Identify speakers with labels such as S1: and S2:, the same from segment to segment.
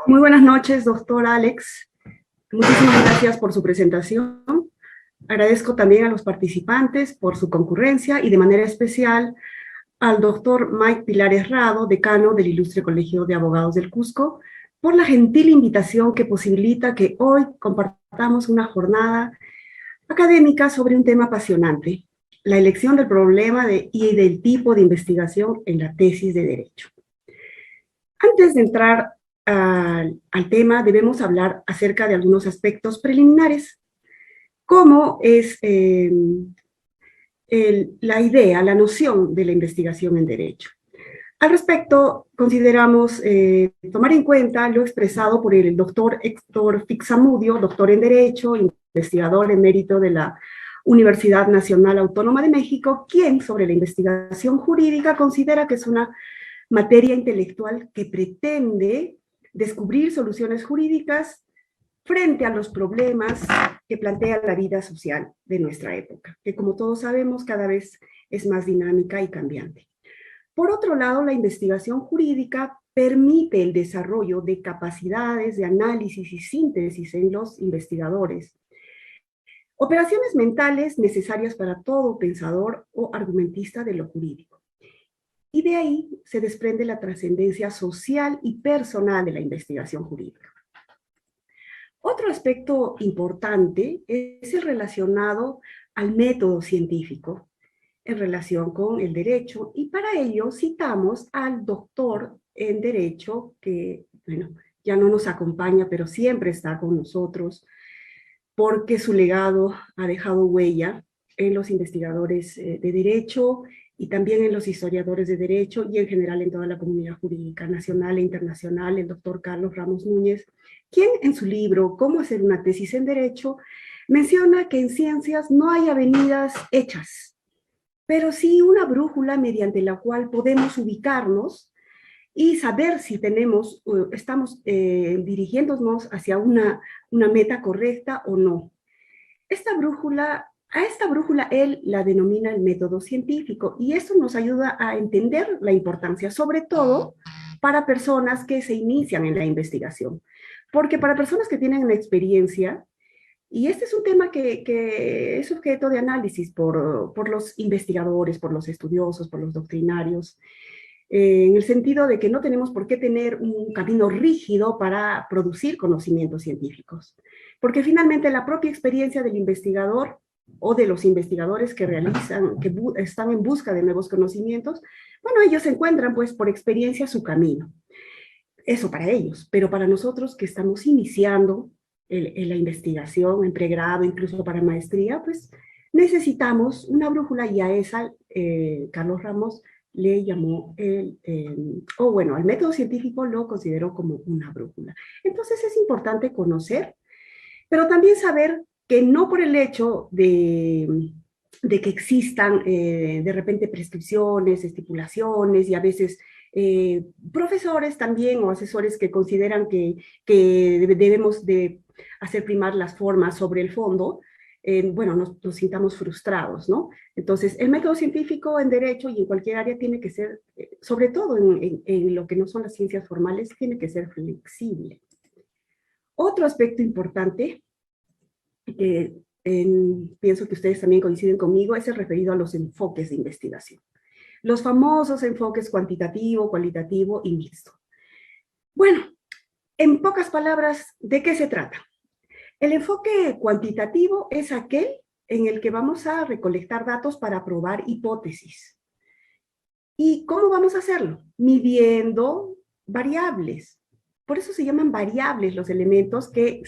S1: Muy buenas noches, doctor Alex. Muchísimas gracias por su presentación. Agradezco también a los participantes por su concurrencia y de manera especial al doctor Mike Pilares Rado, decano del Ilustre Colegio de Abogados del Cusco, por la gentil invitación que posibilita que hoy compartamos una jornada académica sobre un tema apasionante, la elección del problema y del tipo de investigación en la tesis de Derecho. Antes de entrar al tema, debemos hablar acerca de algunos aspectos preliminares, como es la idea, la noción de la investigación en derecho. Al respecto, consideramos tomar en cuenta lo expresado por el doctor Héctor Fixamudio, doctor en Derecho, investigador emérito de la Universidad Nacional Autónoma de México, quien sobre la investigación jurídica considera que es una materia intelectual que pretende descubrir soluciones jurídicas frente a los problemas que plantea la vida social de nuestra época, que como todos sabemos cada vez es más dinámica y cambiante. Por otro lado, la investigación jurídica permite el desarrollo de capacidades de análisis y síntesis en los investigadores, operaciones mentales necesarias para todo pensador o argumentista de lo jurídico. Y de ahí se desprende la trascendencia social y personal de la investigación jurídica. Otro aspecto importante es el relacionado al método científico en relación con el derecho, y para ello citamos al doctor en Derecho, que, bueno, ya no nos acompaña, pero siempre está con nosotros, porque su legado ha dejado huella en los investigadores de Derecho y también en los historiadores de Derecho y en general en toda la comunidad jurídica nacional e internacional, el doctor Carlos Ramos Núñez, quien en su libro Cómo hacer una tesis en Derecho menciona que en ciencias no hay avenidas hechas, pero sí una brújula mediante la cual podemos ubicarnos y saber si estamos dirigiéndonos hacia una meta correcta o no. A esta brújula él la denomina el método científico, y eso nos ayuda a entender la importancia, sobre todo para personas que se inician en la investigación. Porque para personas que tienen una experiencia, y este es un tema que es objeto de análisis por los investigadores, por los estudiosos, por los doctrinarios, en el sentido de que no tenemos por qué tener un camino rígido para producir conocimientos científicos, porque finalmente la propia experiencia del investigador o de los investigadores que están en busca de nuevos conocimientos, bueno, ellos encuentran pues por experiencia su camino. Eso para ellos, pero para nosotros que estamos iniciando en la investigación, en pregrado, incluso para maestría, pues necesitamos una brújula, y a esa Carlos Ramos le llamó al método científico lo consideró como una brújula. Entonces es importante conocer, pero también saber que no por el hecho de que existan de repente prescripciones, estipulaciones y a veces profesores también o asesores que consideran que debemos de hacer primar las formas sobre el fondo, nos sintamos frustrados, ¿no? Entonces, el método científico en derecho y en cualquier área tiene que ser, sobre todo en lo que no son las ciencias formales, tiene que ser flexible. Otro aspecto importante, pienso que ustedes también coinciden conmigo, es el referido a los enfoques de investigación. Los famosos enfoques cuantitativo, cualitativo y mixto. Bueno, en pocas palabras, ¿de qué se trata? El enfoque cuantitativo es aquel en el que vamos a recolectar datos para probar hipótesis. ¿Y cómo vamos a hacerlo? Midiendo variables. Por eso se llaman variables los elementos que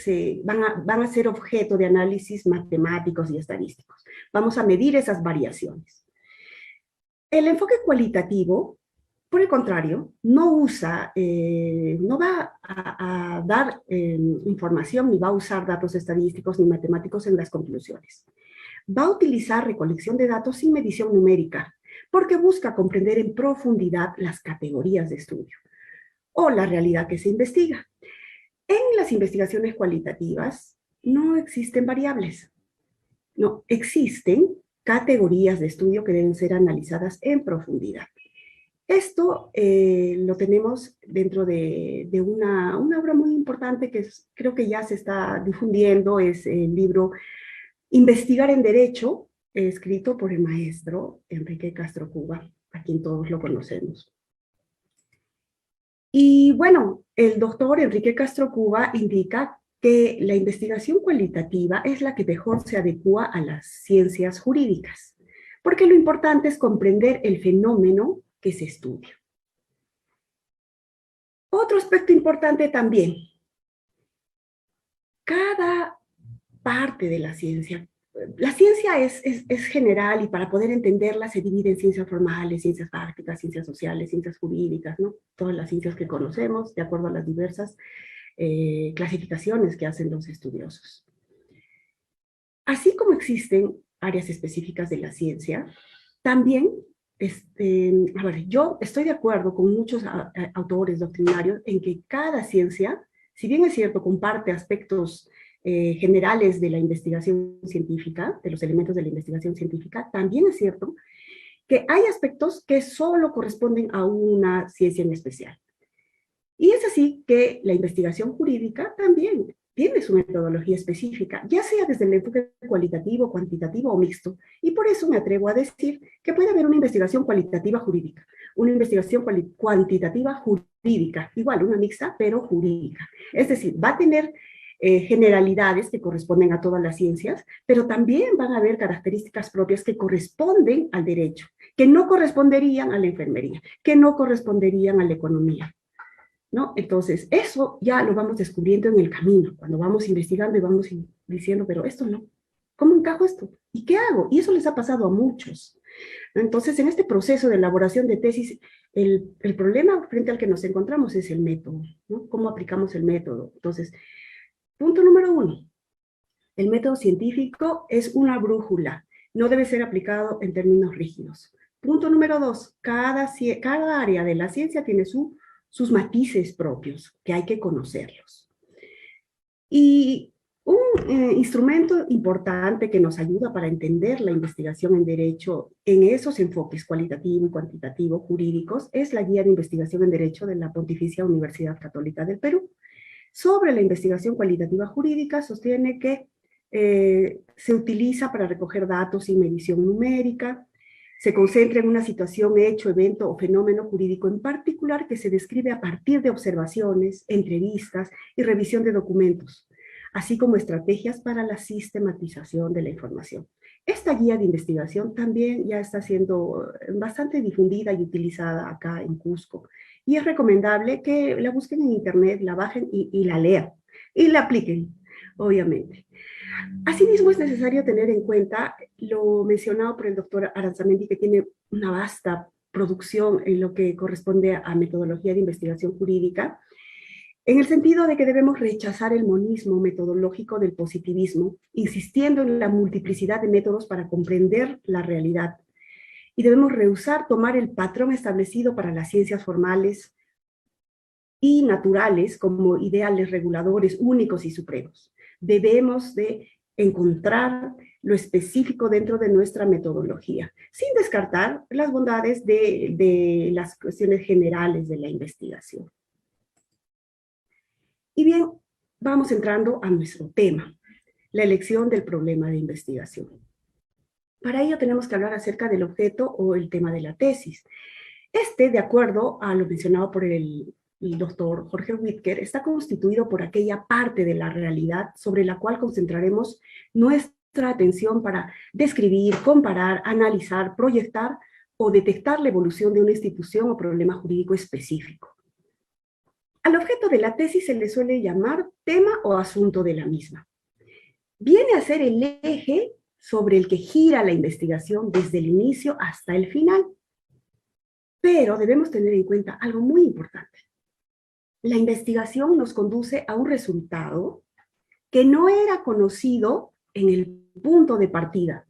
S1: van a ser objeto de análisis matemáticos y estadísticos. Vamos a medir esas variaciones. El enfoque cualitativo, por el contrario, no va a dar información, ni va a usar datos estadísticos ni matemáticos en las conclusiones. Va a utilizar recolección de datos sin medición numérica, porque busca comprender en profundidad las categorías de estudio o la realidad que se investiga. En las investigaciones cualitativas no existen variables, no, existen categorías de estudio que deben ser analizadas en profundidad. Esto lo tenemos dentro de una obra muy importante que creo que ya se está difundiendo, es el libro Investigar en Derecho, escrito por el maestro Enrique Castro Cuba, a quien todos lo conocemos. Y bueno, el doctor Enrique Castro Cuba indica que la investigación cualitativa es la que mejor se adecua a las ciencias jurídicas, porque lo importante es comprender el fenómeno que se estudia. Otro aspecto importante también, cada parte de la ciencia es general y para poder entenderla se divide en ciencias formales, ciencias prácticas, ciencias sociales, ciencias jurídicas, ¿no? Todas las ciencias que conocemos de acuerdo a las diversas clasificaciones que hacen los estudiosos. Así como existen áreas específicas de la ciencia, también, yo estoy de acuerdo con muchos autores doctrinarios en que cada ciencia, si bien es cierto, comparte aspectos generales de la investigación científica, de los elementos de la investigación científica, también es cierto que hay aspectos que solo corresponden a una ciencia en especial. Y es así que la investigación jurídica también tiene su metodología específica, ya sea desde el enfoque cualitativo, cuantitativo o mixto. Y por eso me atrevo a decir que puede haber una investigación cualitativa jurídica, una investigación cuantitativa jurídica, igual una mixta, pero jurídica. Es decir, va a tener generalidades que corresponden a todas las ciencias, pero también van a haber características propias que corresponden al derecho, que no corresponderían a la enfermería, que no corresponderían a la economía, ¿no? Entonces, eso ya lo vamos descubriendo en el camino, cuando vamos investigando y vamos diciendo, pero esto no, ¿cómo encajo esto? ¿Y qué hago? Y eso les ha pasado a muchos. Entonces, en este proceso de elaboración de tesis, el problema frente al que nos encontramos es el método, ¿no? ¿Cómo aplicamos el método? Entonces, punto número 1, el método científico es una brújula, no debe ser aplicado en términos rígidos. Punto número 2, cada área de la ciencia tiene sus matices propios, que hay que conocerlos. Y un instrumento importante que nos ayuda para entender la investigación en derecho en esos enfoques cualitativo y cuantitativo jurídicos es la Guía de Investigación en Derecho de la Pontificia Universidad Católica del Perú. Sobre la investigación cualitativa jurídica sostiene que se utiliza para recoger datos y medición numérica, se concentra en una situación, hecho, evento o fenómeno jurídico en particular que se describe a partir de observaciones, entrevistas y revisión de documentos, así como estrategias para la sistematización de la información. Esta guía de investigación también ya está siendo bastante difundida y utilizada acá en Cusco. Y es recomendable que la busquen en internet, la bajen y la lean. Y la apliquen, obviamente. Asimismo, es necesario tener en cuenta lo mencionado por el doctor Aranzamendi, que tiene una vasta producción en lo que corresponde a metodología de investigación jurídica, en el sentido de que debemos rechazar el monismo metodológico del positivismo, insistiendo en la multiplicidad de métodos para comprender la realidad. Y debemos rehusar tomar el patrón establecido para las ciencias formales y naturales como ideales reguladores únicos y supremos. Debemos de encontrar lo específico dentro de nuestra metodología, sin descartar las bondades de las cuestiones generales de la investigación. Y bien, vamos entrando a nuestro tema, la elección del problema de investigación. Para ello tenemos que hablar acerca del objeto o el tema de la tesis. De acuerdo a lo mencionado por el doctor Jorge Whitker, está constituido por aquella parte de la realidad sobre la cual concentraremos nuestra atención para describir, comparar, analizar, proyectar o detectar la evolución de una institución o problema jurídico específico. Al objeto de la tesis se le suele llamar tema o asunto de la misma. Viene a ser el eje sobre el que gira la investigación desde el inicio hasta el final. Pero debemos tener en cuenta algo muy importante. La investigación nos conduce a un resultado que no era conocido en el punto de partida.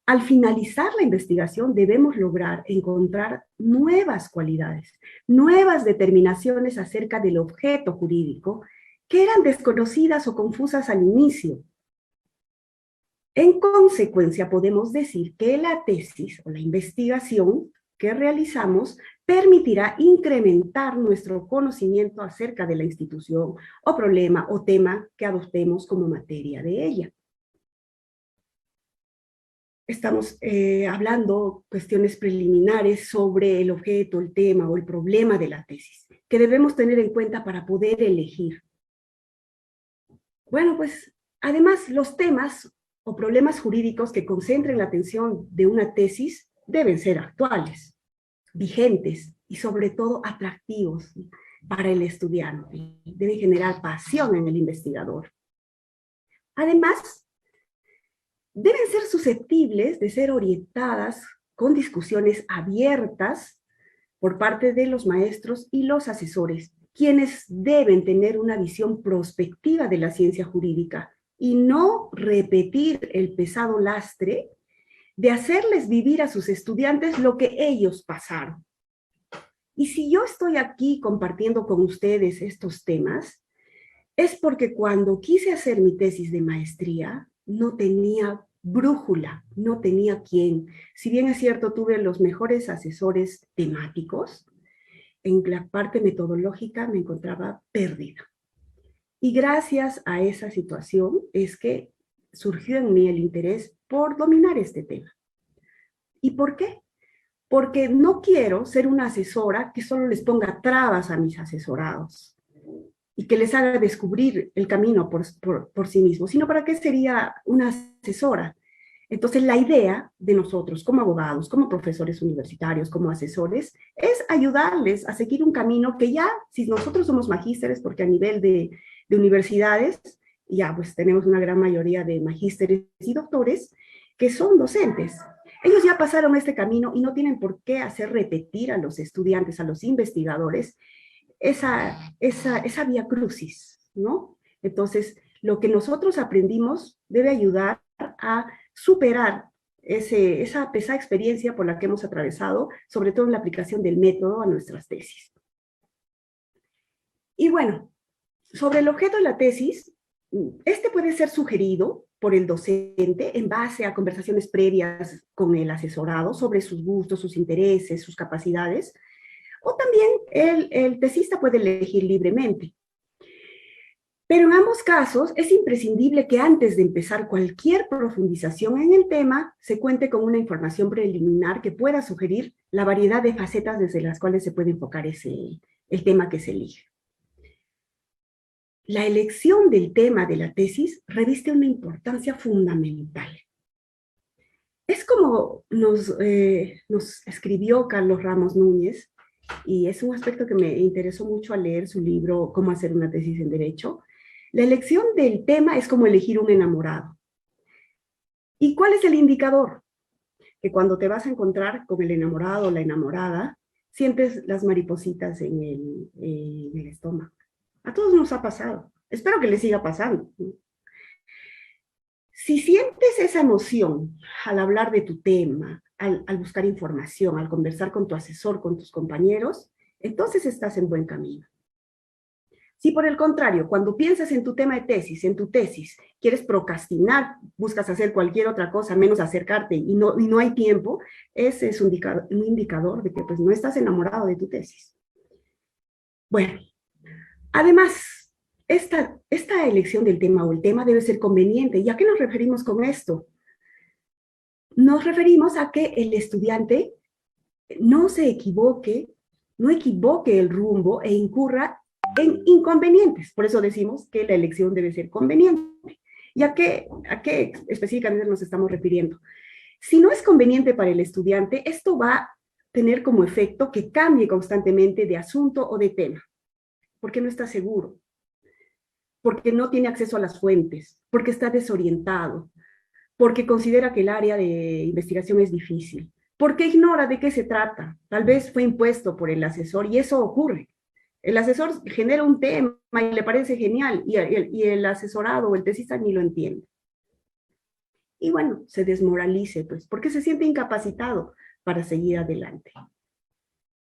S1: Al finalizar la investigación debemos lograr encontrar nuevas cualidades, nuevas determinaciones acerca del objeto jurídico que eran desconocidas o confusas al inicio. En consecuencia, podemos decir que la tesis o la investigación que realizamos permitirá incrementar nuestro conocimiento acerca de la institución o problema o tema que adoptemos como materia de ella. Estamos hablando cuestiones preliminares sobre el objeto, el tema o el problema de la tesis, que debemos tener en cuenta para poder elegir. Bueno, pues, además, los temas o problemas jurídicos que concentren la atención de una tesis deben ser actuales, vigentes y sobre todo atractivos para el estudiante. Deben generar pasión en el investigador. Además, deben ser susceptibles de ser orientadas con discusiones abiertas por parte de los maestros y los asesores, quienes deben tener una visión prospectiva de la ciencia jurídica y no repetir el pesado lastre de hacerles vivir a sus estudiantes lo que ellos pasaron. Y si yo estoy aquí compartiendo con ustedes estos temas, es porque cuando quise hacer mi tesis de maestría, no tenía brújula, no tenía quién. Si bien es cierto, tuve los mejores asesores temáticos, en la parte metodológica me encontraba perdida. Y gracias a esa situación es que surgió en mí el interés por dominar este tema. ¿Y por qué? Porque no quiero ser una asesora que solo les ponga trabas a mis asesorados y que les haga descubrir el camino por sí mismos, sino para qué sería una asesora. Entonces, la idea de nosotros como abogados, como profesores universitarios, como asesores, es ayudarles a seguir un camino que ya, si nosotros somos magísteres, porque a nivel de universidades, ya pues tenemos una gran mayoría de magísteres y doctores que son docentes. Ellos ya pasaron este camino y no tienen por qué hacer repetir a los estudiantes, a los investigadores, esa vía crucis, ¿no? Entonces, lo que nosotros aprendimos debe ayudar a superar esa pesada experiencia por la que hemos atravesado, sobre todo en la aplicación del método a nuestras tesis. Y bueno, sobre el objeto de la tesis, este puede ser sugerido por el docente en base a conversaciones previas con el asesorado sobre sus gustos, sus intereses, sus capacidades, o también el tesista puede elegir libremente. Pero en ambos casos es imprescindible que antes de empezar cualquier profundización en el tema, se cuente con una información preliminar que pueda sugerir la variedad de facetas desde las cuales se puede enfocar el tema que se elige. La elección del tema de la tesis reviste una importancia fundamental. Es como nos escribió Carlos Ramos Núñez, y es un aspecto que me interesó mucho al leer su libro Cómo hacer una tesis en Derecho. La elección del tema es como elegir un enamorado. ¿Y cuál es el indicador? Que cuando te vas a encontrar con el enamorado o la enamorada, sientes las maripositas en el estómago. A todos nos ha pasado. Espero que les siga pasando. Si sientes esa emoción al hablar de tu tema, al buscar información, al conversar con tu asesor, con tus compañeros, entonces estás en buen camino. Si por el contrario, cuando piensas en tu tema de tesis, en tu tesis, quieres procrastinar, buscas hacer cualquier otra cosa, menos acercarte y no hay tiempo, ese es un indicador de que pues, no estás enamorado de tu tesis. Bueno, además, esta elección del tema o el tema debe ser conveniente. ¿Y a qué nos referimos con esto? Nos referimos a que el estudiante no se equivoque, no equivoque el rumbo e incurra en inconvenientes. Por eso decimos que la elección debe ser conveniente. ¿Y a qué específicamente nos estamos refiriendo? Si no es conveniente para el estudiante, esto va a tener como efecto que cambie constantemente de asunto o de tema, porque no está seguro, porque no tiene acceso a las fuentes, porque está desorientado, porque considera que el área de investigación es difícil, porque ignora de qué se trata. Tal vez fue impuesto por el asesor y eso ocurre. El asesor genera un tema y le parece genial y el asesorado o el tesista ni lo entiende. Y bueno, se desmoralice, pues, porque se siente incapacitado para seguir adelante.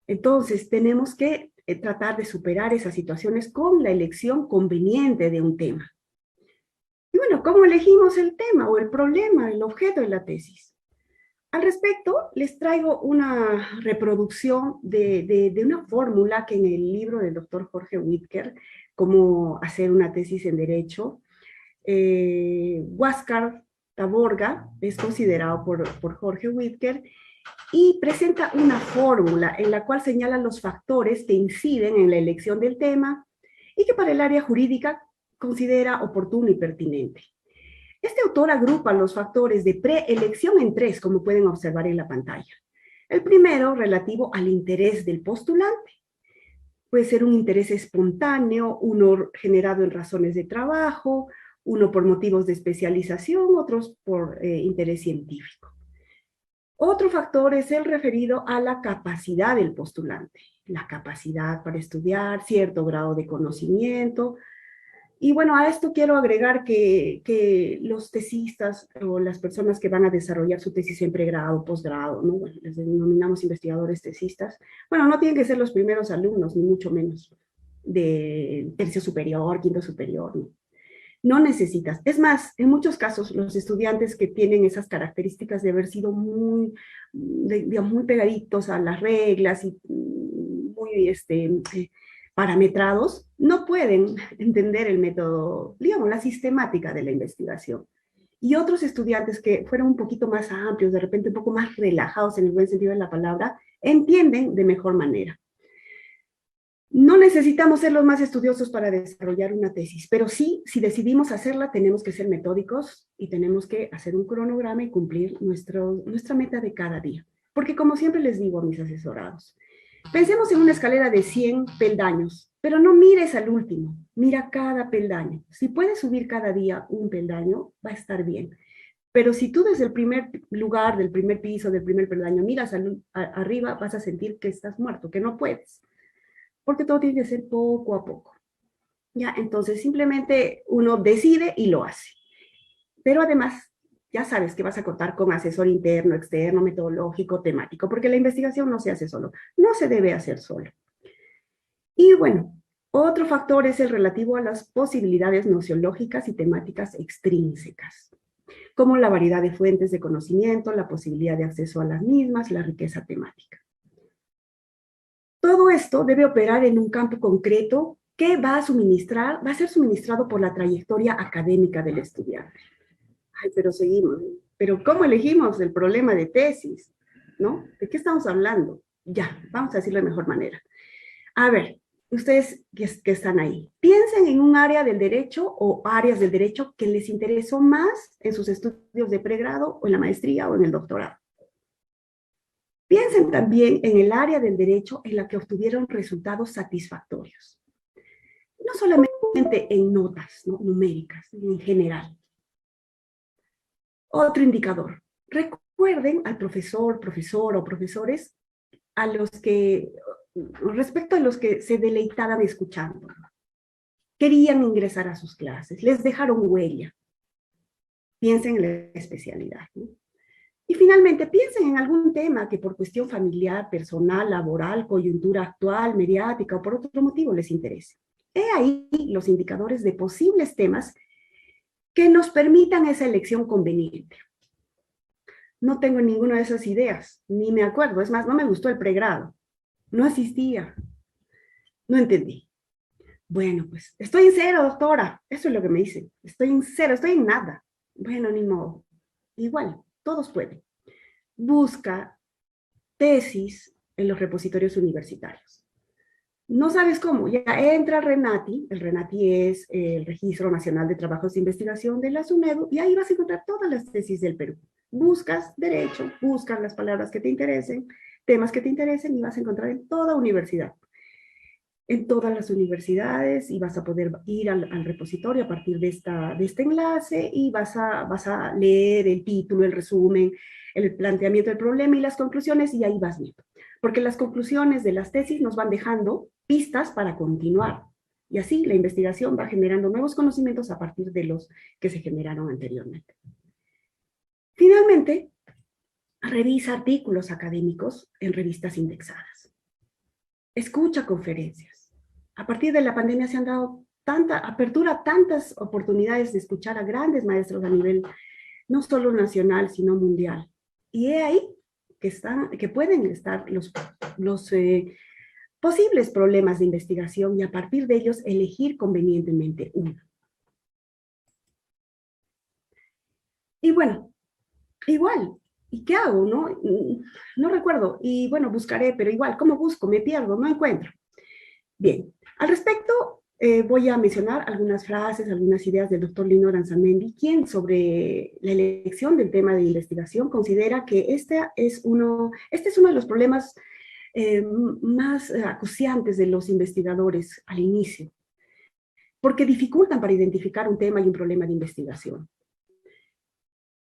S1: Entonces, tenemos que tratar de superar esas situaciones con la elección conveniente de un tema. Y bueno, ¿cómo elegimos el tema o el problema, el objeto de la tesis? Al respecto, les traigo una reproducción de una fórmula que en el libro del doctor Jorge Whitker, Cómo hacer una tesis en Derecho, Huáscar Taborga es considerado por Jorge Whitker y presenta una fórmula en la cual señala los factores que inciden en la elección del tema y que para el área jurídica considera oportuno y pertinente. Este autor agrupa los factores de preelección en tres, como pueden observar en la pantalla. El primero, relativo al interés del postulante. Puede ser un interés espontáneo, uno generado en razones de trabajo, uno por motivos de especialización, otros por interés científico. Otro factor es el referido a la capacidad del postulante, la capacidad para estudiar, cierto grado de conocimiento. Y bueno, a esto quiero agregar que los tesistas o las personas que van a desarrollar su tesis en pregrado, posgrado, ¿no? Bueno, les denominamos investigadores tesistas, bueno, no tienen que ser los primeros alumnos, ni mucho menos de tercio superior, quinto superior, ¿no? No necesitas. Es más, en muchos casos, los estudiantes que tienen esas características de haber sido digamos, muy pegaditos a las reglas y muy parametrados, no pueden entender el método, digamos, la sistemática de la investigación. Y otros estudiantes que fueron un poquito más amplios, de repente un poco más relajados en el buen sentido de la palabra, entienden de mejor manera. No necesitamos ser los más estudiosos para desarrollar una tesis, pero sí, si decidimos hacerla, tenemos que ser metódicos y tenemos que hacer un cronograma y cumplir nuestra meta de cada día. Porque como siempre les digo a mis asesorados, pensemos en una escalera de 100 peldaños, pero no mires al último, mira cada peldaño. Si puedes subir cada día un peldaño, va a estar bien. Pero si tú desde el primer lugar, del primer piso, del primer peldaño, miras arriba, vas a sentir que estás muerto, que no puedes. Porque todo tiene que ser poco a poco. ¿Ya? Entonces simplemente uno decide y lo hace. Pero además, ya sabes que vas a contar con asesor interno, externo, metodológico, temático, porque la investigación no se hace solo, no se debe hacer solo. Y bueno, otro factor es el relativo a las posibilidades nociológicas y temáticas extrínsecas, como la variedad de fuentes de conocimiento, la posibilidad de acceso a las mismas, la riqueza temática. Todo esto debe operar en un campo concreto que va a ser suministrado por la trayectoria académica del estudiante. Ay, pero seguimos. Pero ¿cómo elegimos el problema de tesis? ¿No? ¿De qué estamos hablando? Ya, vamos a decirlo de mejor manera. A ver, ustedes que están ahí, piensen en un área del derecho o áreas del derecho que les interesó más en sus estudios de pregrado o en la maestría o en el doctorado. Piensen también en el área del derecho en la que obtuvieron resultados satisfactorios. No solamente en notas, ¿no?, numéricas, en general. Otro indicador. Recuerden al profesor, profesora o profesores respecto a los que se deleitaban escuchando. Querían ingresar a sus clases, les dejaron huella. Piensen en la especialidad, ¿no? Y finalmente, piensen en algún tema que por cuestión familiar, personal, laboral, coyuntura actual, mediática o por otro motivo les interese. He ahí los indicadores de posibles temas que nos permitan esa elección conveniente. No tengo ninguna de esas ideas, ni me acuerdo, es más, no me gustó el pregrado, no asistía, no entendí. Bueno, pues, estoy en cero, doctora, eso es lo que me dicen, estoy en cero, estoy en nada. Bueno, ni modo, igual, todos pueden. Busca tesis en los repositorios universitarios. No sabes cómo, ya entra al RENATI, el RENATI es el Registro Nacional de Trabajos de Investigación de la SUNEDU, y ahí vas a encontrar todas las tesis del Perú. Buscas derecho, buscas las palabras que te interesen, temas que te interesen, y vas a encontrar en toda universidad. En todas las universidades, y vas a poder ir al repositorio a partir de este enlace, y vas a leer el título, el resumen, el planteamiento del problema y las conclusiones, y ahí vas viendo. Porque las conclusiones de las tesis nos van dejando pistas para continuar. Y así la investigación va generando nuevos conocimientos a partir de los que se generaron anteriormente. Finalmente, revisa artículos académicos en revistas indexadas. Escucha conferencias. A partir de la pandemia se han dado tantas oportunidades de escuchar a grandes maestros a nivel no solo nacional, sino mundial. Y he ahí que pueden estar los posibles problemas de investigación y a partir de ellos elegir convenientemente uno. Y bueno, igual, ¿y qué hago? No recuerdo, y bueno, buscaré, pero igual, ¿cómo busco? Me pierdo, no encuentro. Bien, al respecto, voy a mencionar algunas frases, algunas ideas del doctor Lino Aranzamendi, quien sobre la elección del tema de investigación considera que este es uno de los problemas más acuciantes de los investigadores al inicio, porque dificultan para identificar un tema y un problema de investigación.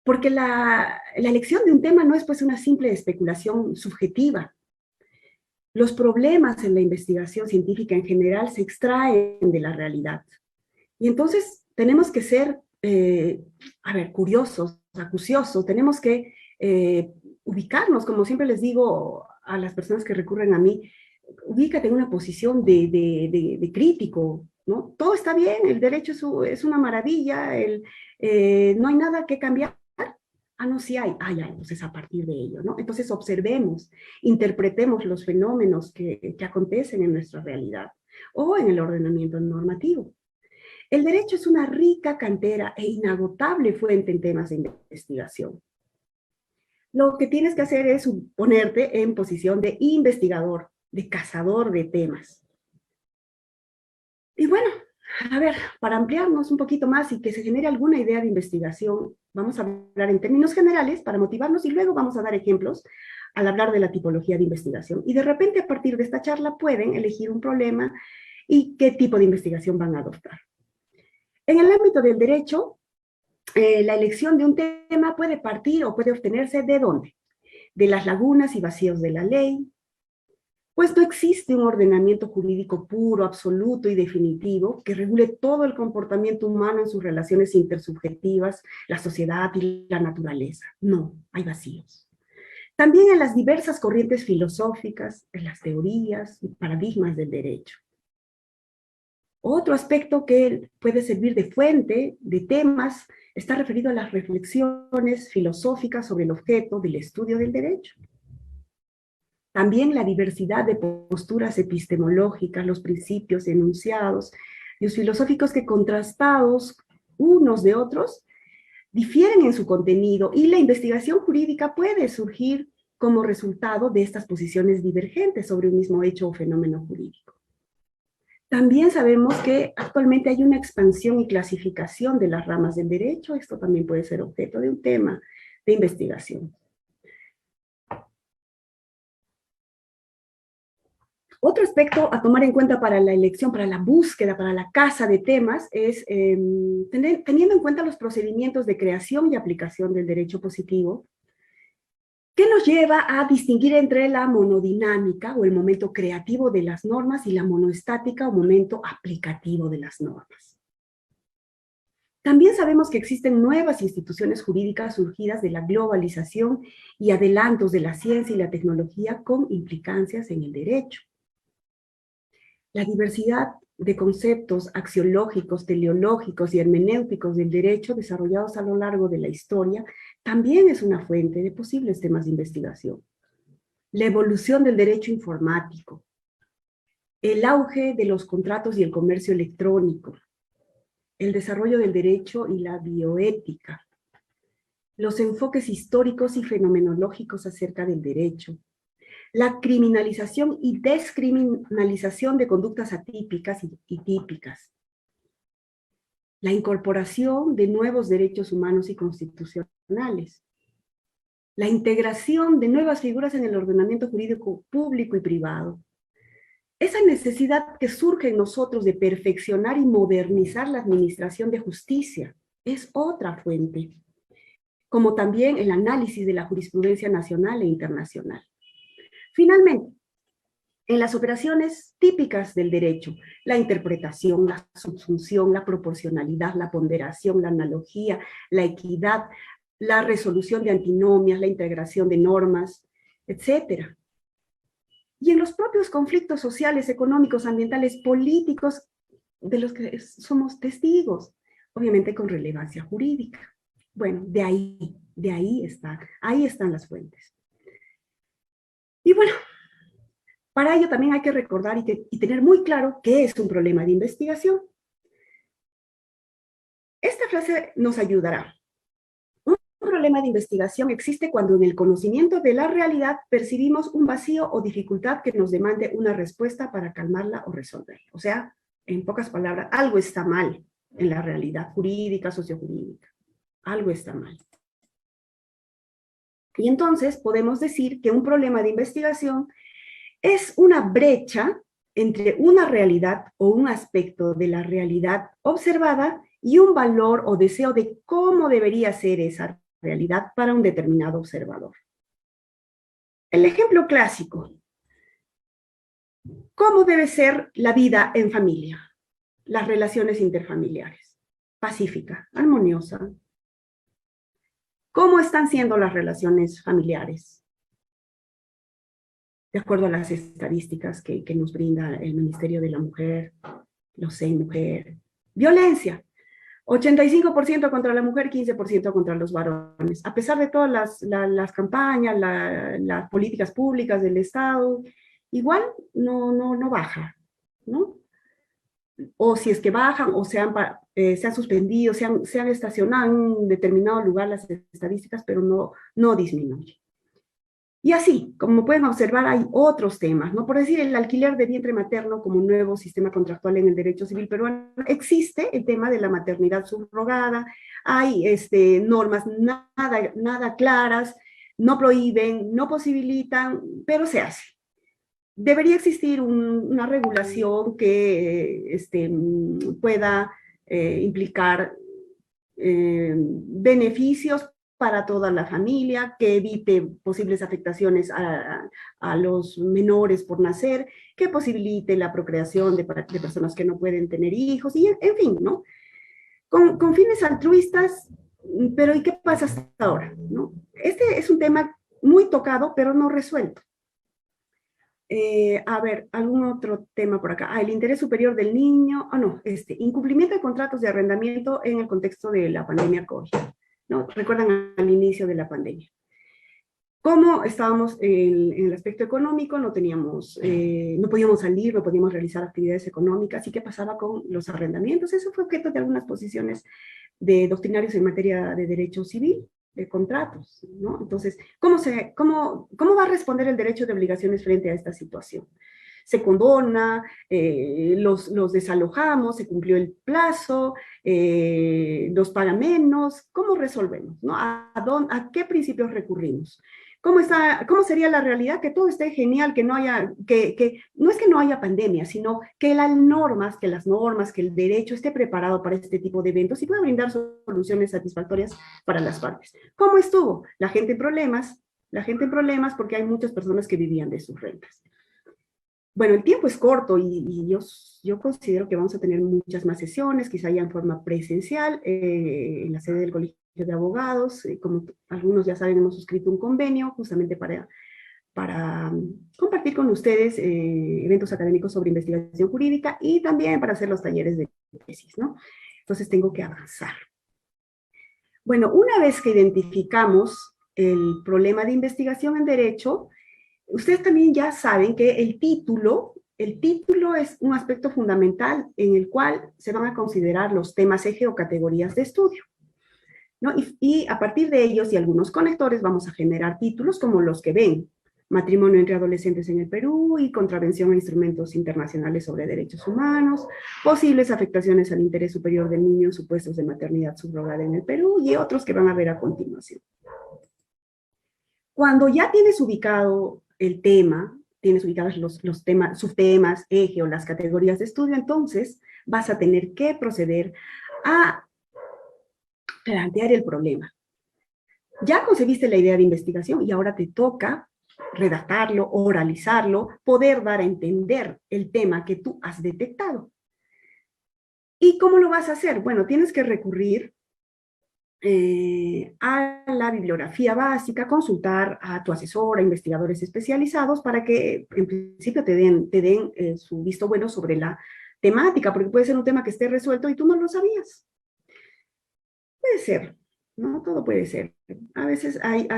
S1: Porque la elección de un tema no es pues una simple especulación subjetiva. Los problemas en la investigación científica en general se extraen de la realidad. Y entonces tenemos que ser, curiosos, acuciosos, tenemos que ubicarnos, como siempre les digo a las personas que recurren a mí, ubícate en una posición de crítico, ¿no? Todo está bien, el derecho es una maravilla, no hay nada que cambiar. Ah, no, sí hay. Ah, ya, entonces a partir de ello, ¿no? Entonces observemos, interpretemos los fenómenos que acontecen en nuestra realidad o en el ordenamiento normativo. El derecho es una rica cantera e inagotable fuente en temas de investigación. Lo que tienes que hacer es ponerte en posición de investigador, de cazador de temas. Y bueno, a ver, para ampliarnos un poquito más y que se genere alguna idea de investigación, vamos a hablar en términos generales para motivarnos y luego vamos a dar ejemplos al hablar de la tipología de investigación. Y de repente a partir de esta charla pueden elegir un problema y qué tipo de investigación van a adoptar. En el ámbito del derecho, la elección de un tema puede partir o puede obtenerse ¿de dónde? De las lagunas y vacíos de la ley, pues no existe un ordenamiento jurídico puro, absoluto y definitivo que regule todo el comportamiento humano en sus relaciones intersubjetivas, la sociedad y la naturaleza. No, hay vacíos. También en las diversas corrientes filosóficas, en las teorías y paradigmas del derecho. Otro aspecto que puede servir de fuente de temas está referido a las reflexiones filosóficas sobre el objeto del estudio del derecho. También la diversidad de posturas epistemológicas, los principios enunciados, los filosóficos que contrastados unos de otros, difieren en su contenido y la investigación jurídica puede surgir como resultado de estas posiciones divergentes sobre un mismo hecho o fenómeno jurídico. También sabemos que actualmente hay una expansión y clasificación de las ramas del derecho. Esto también puede ser objeto de un tema de investigación. Otro aspecto a tomar en cuenta para la elección, para la búsqueda, para la caza de temas, es teniendo en cuenta los procedimientos de creación y aplicación del derecho positivo, que nos lleva a distinguir entre la monodinámica o el momento creativo de las normas y la monoestática o momento aplicativo de las normas. También sabemos que existen nuevas instituciones jurídicas surgidas de la globalización y adelantos de la ciencia y la tecnología con implicancias en el derecho. La diversidad de conceptos axiológicos, teleológicos y hermenéuticos del derecho desarrollados a lo largo de la historia también es una fuente de posibles temas de investigación. La evolución del derecho informático, el auge de los contratos y el comercio electrónico, el desarrollo del derecho y la bioética, los enfoques históricos y fenomenológicos acerca del derecho, la criminalización y descriminalización de conductas atípicas y típicas, la incorporación de nuevos derechos humanos y constitucionales, la integración de nuevas figuras en el ordenamiento jurídico público y privado, esa necesidad que surge en nosotros de perfeccionar y modernizar la administración de justicia es otra fuente, como también el análisis de la jurisprudencia nacional e internacional. Finalmente, en las operaciones típicas del derecho, la interpretación, la subsunción, la proporcionalidad, la ponderación, la analogía, la equidad, la resolución de antinomias, la integración de normas, etc. Y en los propios conflictos sociales, económicos, ambientales, políticos, de los que somos testigos, obviamente con relevancia jurídica. Bueno, de ahí De ahí están las fuentes. Y bueno, para ello también hay que recordar y tener muy claro qué es un problema de investigación. Esta frase nos ayudará. Un problema de investigación existe cuando en el conocimiento de la realidad percibimos un vacío o dificultad que nos demande una respuesta para calmarla o resolverla. O sea, en pocas palabras, algo está mal en la realidad jurídica, sociojurídica. Algo está mal. Y entonces podemos decir que un problema de investigación es una brecha entre una realidad o un aspecto de la realidad observada y un valor o deseo de cómo debería ser esa realidad para un determinado observador. El ejemplo clásico. ¿Cómo debe ser la vida en familia? Las relaciones interfamiliares. Pacífica, armoniosa. ¿Cómo están siendo las relaciones familiares? De acuerdo a las estadísticas que nos brinda el Ministerio de la Mujer, los CENMujer. Violencia. 85% contra la mujer, 15% contra los varones. A pesar de todas las campañas, las políticas públicas del Estado, igual no baja, ¿no? O si es que bajan o se han suspendido, se han estacionado en un determinado lugar las estadísticas, pero no disminuye. Y así, como pueden observar, hay otros temas, ¿no? Por decir, el alquiler de vientre materno como un nuevo sistema contractual en el derecho civil peruano, existe el tema de la maternidad subrogada, hay normas nada claras, no prohíben, no posibilitan, pero se hace. Debería existir una regulación que pueda implicar beneficios para toda la familia, que evite posibles afectaciones a los menores por nacer, que posibilite la procreación de personas que no pueden tener hijos, y en fin, ¿no? Con fines altruistas, pero ¿y qué pasa hasta ahora? ¿No? Este es un tema muy tocado, pero no resuelto. A ver, algún otro tema por acá. El interés superior del niño. Incumplimiento de contratos de arrendamiento en el contexto de la pandemia COVID. ¿No? Recuerdan al inicio de la pandemia. Como estábamos en el aspecto económico, no podíamos salir, no podíamos realizar actividades económicas. ¿Y qué pasaba con los arrendamientos? Eso fue objeto de algunas posiciones de doctrinarios en materia de derecho civil, de contratos, ¿no? Entonces, ¿cómo va a responder el derecho de obligaciones frente a esta situación? Se condona, los desalojamos, se cumplió el plazo, nos pagan menos. ¿Cómo resolvemos? ¿No? ¿A qué principios recurrimos? ¿Cómo sería la realidad? Que todo esté genial, que no haya, no es que no haya pandemia, sino que las normas, que el derecho esté preparado para este tipo de eventos y pueda brindar soluciones satisfactorias para las partes. ¿Cómo estuvo? La gente en problemas porque hay muchas personas que vivían de sus rentas. Bueno, el tiempo es corto y yo considero que vamos a tener muchas más sesiones, quizá ya en forma presencial, en la sede del Colegio de Abogados. Como algunos ya saben, hemos suscrito un convenio justamente para compartir con ustedes eventos académicos sobre investigación jurídica y también para hacer los talleres de tesis, ¿no? Entonces tengo que avanzar. Bueno, una vez que identificamos el problema de investigación en derecho, ustedes también ya saben que el título es un aspecto fundamental en el cual se van a considerar los temas eje o categorías de estudio, ¿no? Y a partir de ellos y algunos conectores vamos a generar títulos como los que ven: Matrimonio entre adolescentes en el Perú y Contravención a instrumentos internacionales sobre derechos humanos, posibles afectaciones al interés superior del niño en supuestos de maternidad subrogada en el Perú, y otros que van a ver a continuación. Cuando ya tienes ubicado el tema, tienes ubicados los temas, subtemas, eje o las categorías de estudio, entonces vas a tener que proceder a plantear el problema. Ya concebiste la idea de investigación y ahora te toca redactarlo, oralizarlo, poder dar a entender el tema que tú has detectado. ¿Y cómo lo vas a hacer? Bueno, tienes que recurrir a la bibliografía básica, consultar a tu asesor, a investigadores especializados para que en principio te den su visto bueno sobre la temática, porque puede ser un tema que esté resuelto y tú no lo sabías. Puede ser. ¿no? Todo puede ser. A veces hay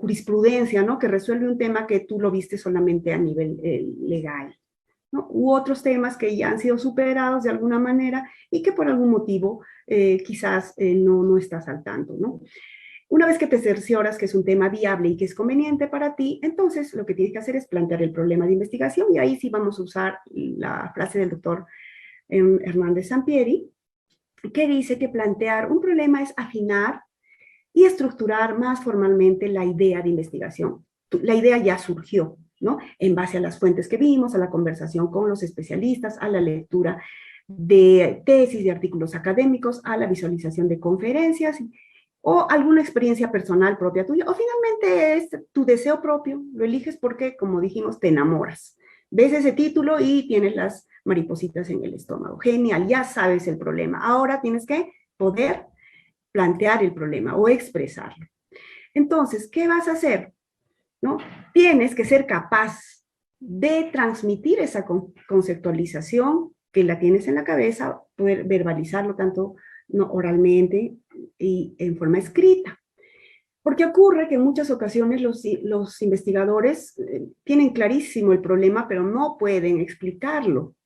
S1: jurisprudencia, ¿no? Que resuelve un tema que tú lo viste solamente a nivel legal, ¿no? U otros temas que ya han sido superados de alguna manera y que por algún motivo quizás no estás al tanto, ¿no? Una vez que te cercioras que es un tema viable y que es conveniente para ti, entonces lo que tienes que hacer es plantear el problema de investigación y ahí sí vamos a usar la frase del doctor Hernández Sampieri, que dice que plantear un problema es afinar y estructurar más formalmente la idea de investigación. La idea ya surgió, ¿no? En base a las fuentes que vimos, a la conversación con los especialistas, a la lectura de tesis, de artículos académicos, a la visualización de conferencias o alguna experiencia personal propia tuya, o finalmente es tu deseo propio, lo eliges porque, como dijimos, te enamoras. Ves ese título y tienes las maripositas en el estómago. Genial, ya sabes el problema. Ahora tienes que poder plantear el problema o expresarlo. Entonces, ¿qué vas a hacer? ¿No? Tienes que ser capaz de transmitir esa conceptualización que la tienes en la cabeza, poder verbalizarlo tanto no, oralmente y en forma escrita. Porque ocurre que en muchas ocasiones los investigadores tienen clarísimo el problema, pero no pueden explicarlo.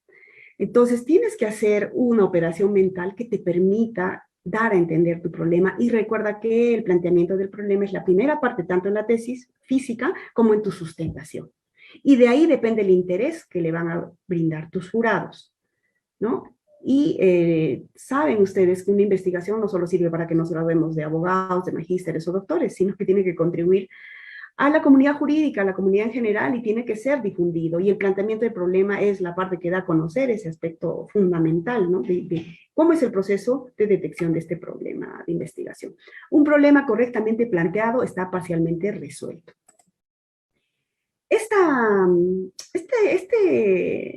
S1: Entonces tienes que hacer una operación mental que te permita dar a entender tu problema y recuerda que el planteamiento del problema es la primera parte, tanto en la tesis física como en tu sustentación. Y de ahí depende el interés que le van a brindar tus jurados, ¿no? Y saben ustedes que una investigación no solo sirve para que nos graduemos de abogados, de magísteres o doctores, sino que tiene que contribuir a la comunidad jurídica, a la comunidad en general, y tiene que ser difundido. Y el planteamiento del problema es la parte que da a conocer ese aspecto fundamental, ¿no? De cómo es el proceso de detección de este problema de investigación. Un problema correctamente planteado está parcialmente resuelto.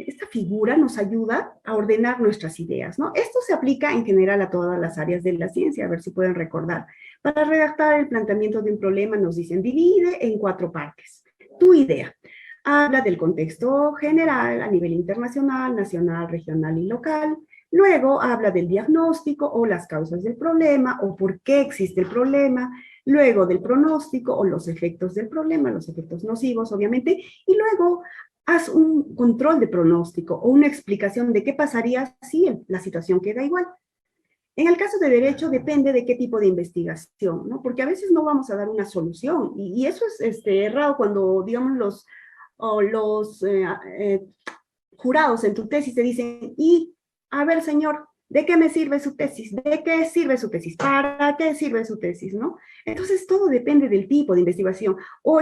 S1: Esta figura nos ayuda a ordenar nuestras ideas, ¿no? Esto se aplica en general a todas las áreas de la ciencia, a ver si pueden recordar. Para redactar el planteamiento de un problema nos dicen, divide en 4 partes. Tu idea. Habla del contexto general a nivel internacional, nacional, regional y local. Luego habla del diagnóstico o las causas del problema o por qué existe el problema. Luego del pronóstico o los efectos del problema, los efectos nocivos, obviamente, y luego haz un control de pronóstico o una explicación de qué pasaría si la situación queda igual. En el caso de derecho depende de qué tipo de investigación, ¿no? Porque a veces no vamos a dar una solución y eso es errado cuando, digamos, los jurados en tu tesis te dicen, y a ver, señor, ¿de qué me sirve su tesis? ¿De qué sirve su tesis? ¿Para qué sirve su tesis? ¿No? Entonces, todo depende del tipo de investigación. O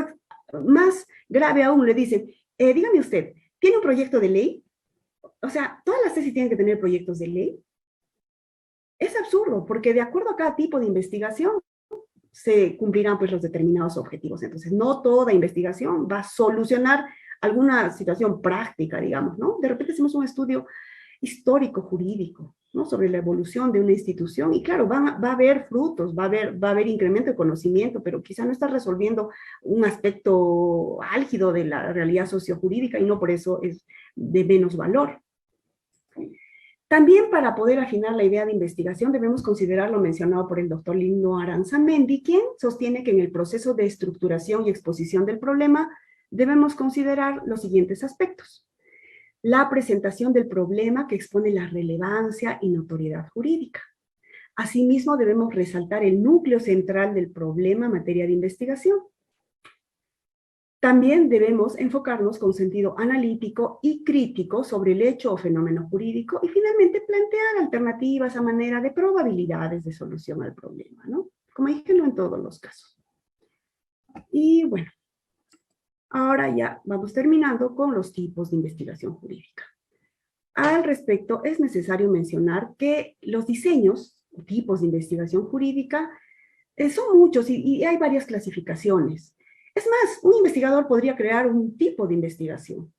S1: más grave aún, le dicen, dígame usted, ¿tiene un proyecto de ley? O sea, ¿todas las tesis tienen que tener proyectos de ley? Es absurdo, porque de acuerdo a cada tipo de investigación, se cumplirán pues los determinados objetivos. Entonces, no toda investigación va a solucionar alguna situación práctica, digamos, ¿no? De repente hacemos un estudio histórico, jurídico, ¿no? Sobre la evolución de una institución y claro, va a haber frutos, va a haber incremento de conocimiento, pero quizá no está resolviendo un aspecto álgido de la realidad sociojurídica y no por eso es de menos valor. También para poder afinar la idea de investigación debemos considerar lo mencionado por el doctor Lino Aranzamendi, quien sostiene que en el proceso de estructuración y exposición del problema debemos considerar los siguientes aspectos. La presentación del problema que expone la relevancia y notoriedad jurídica. Asimismo, debemos resaltar el núcleo central del problema en materia de investigación. También debemos enfocarnos con sentido analítico y crítico sobre el hecho o fenómeno jurídico y finalmente plantear alternativas a manera de probabilidades de solución al problema, ¿no? Como dije, no en todos los casos. Y bueno, ahora ya vamos terminando con los tipos de investigación jurídica. Al respecto, es necesario mencionar que los diseños o tipos de investigación jurídica son muchos y hay varias clasificaciones. Es más, un investigador podría crear un tipo de investigación.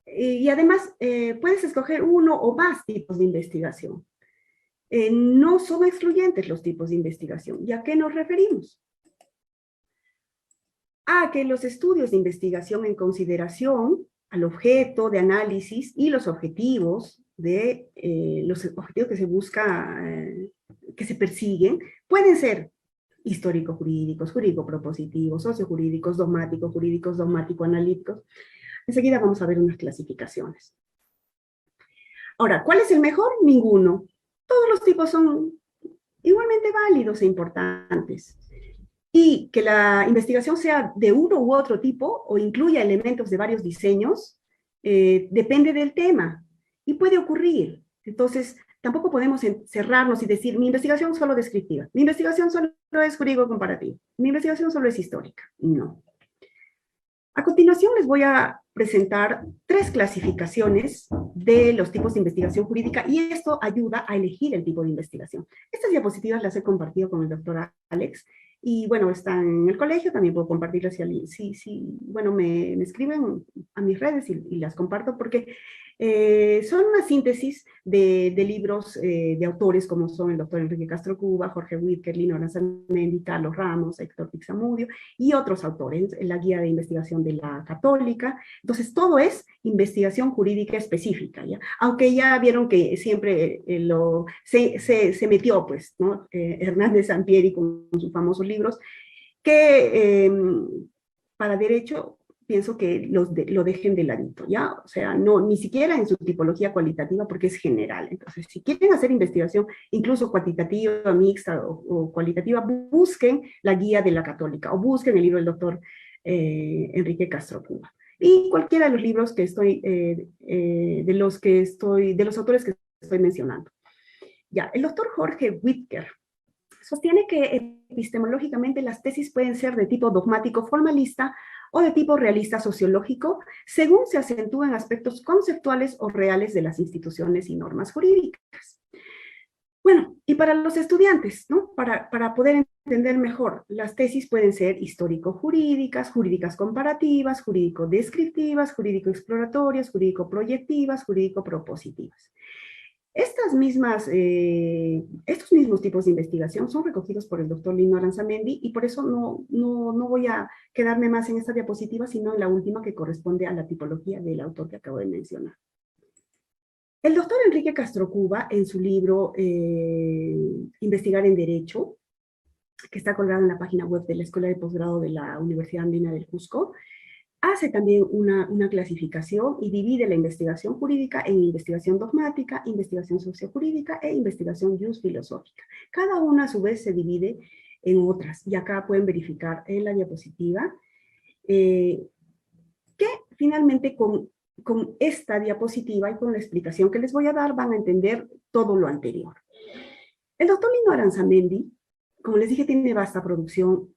S1: Y además, puedes escoger uno o más tipos de investigación. No son excluyentes los tipos de investigación. ¿Y a qué nos referimos? A que los estudios de investigación en consideración al objeto de análisis y los objetivos que se busca que se persiguen pueden ser histórico-jurídicos, jurídico-propositivos, socio-jurídicos, dogmático-jurídicos, dogmático-analíticos. Enseguida vamos a ver unas clasificaciones. Ahora, ¿cuál es el mejor? Ninguno. Todos los tipos son igualmente válidos e importantes. Y que la investigación sea de uno u otro tipo o incluya elementos de varios diseños, depende del tema y puede ocurrir. Entonces, tampoco podemos encerrarnos y decir, mi investigación es solo descriptiva, mi investigación solo es jurídico-comparativo, mi investigación solo es histórica. No. A continuación les voy a presentar 3 clasificaciones de los tipos de investigación jurídica y esto ayuda a elegir el tipo de investigación. Estas diapositivas las he compartido con el doctor Alex y bueno, están en el colegio, también puedo compartirlas si bueno, me escriben a mis redes y las comparto porque son una síntesis de libros de autores como son el doctor Enrique Castro Cuba, Jorge Whitaker, Lino Aranzamendi, Carlos Ramos, Héctor Pixamudio y otros autores, la guía de investigación de la Católica. Entonces, todo es investigación jurídica específica, ¿ya? Aunque ya vieron que siempre se metió, pues, ¿no? Hernández Sampieri con sus famosos libros, que para derecho pienso que lo dejen de ladito, ¿ya? O sea, no, ni siquiera en su tipología cualitativa porque es general. Entonces, si quieren hacer investigación, incluso cuantitativa, mixta o cualitativa, busquen la guía de la Católica o busquen el libro del doctor Enrique Castro Cuba. Y cualquiera de los libros que estoy, de los autores que estoy mencionando. Ya, el doctor Jorge Whitaker sostiene que epistemológicamente las tesis pueden ser de tipo dogmático formalista o de tipo realista sociológico, según se acentúen aspectos conceptuales o reales de las instituciones y normas jurídicas. Bueno, y para los estudiantes, ¿no? Para poder entender mejor, las tesis pueden ser histórico-jurídicas, jurídicas comparativas, jurídico-descriptivas, jurídico-exploratorias, jurídico-proyectivas, jurídico-propositivas. Estos mismos tipos de investigación son recogidos por el doctor Lino Aranzamendi y por eso no voy a quedarme más en esta diapositiva, sino en la última que corresponde a la tipología del autor que acabo de mencionar. El doctor Enrique Castro Cuba, en su libro Investigar en Derecho, que está colgado en la página web de la Escuela de Posgrado de la Universidad Andina del Cusco, hace también una clasificación y divide la investigación jurídica en investigación dogmática, investigación sociojurídica e investigación filosófica. Cada una a su vez se divide en otras, y acá pueden verificar en la diapositiva que finalmente con esta diapositiva y con la explicación que les voy a dar van a entender todo lo anterior. El doctor Lino Aranzamendi, como les dije, tiene vasta producción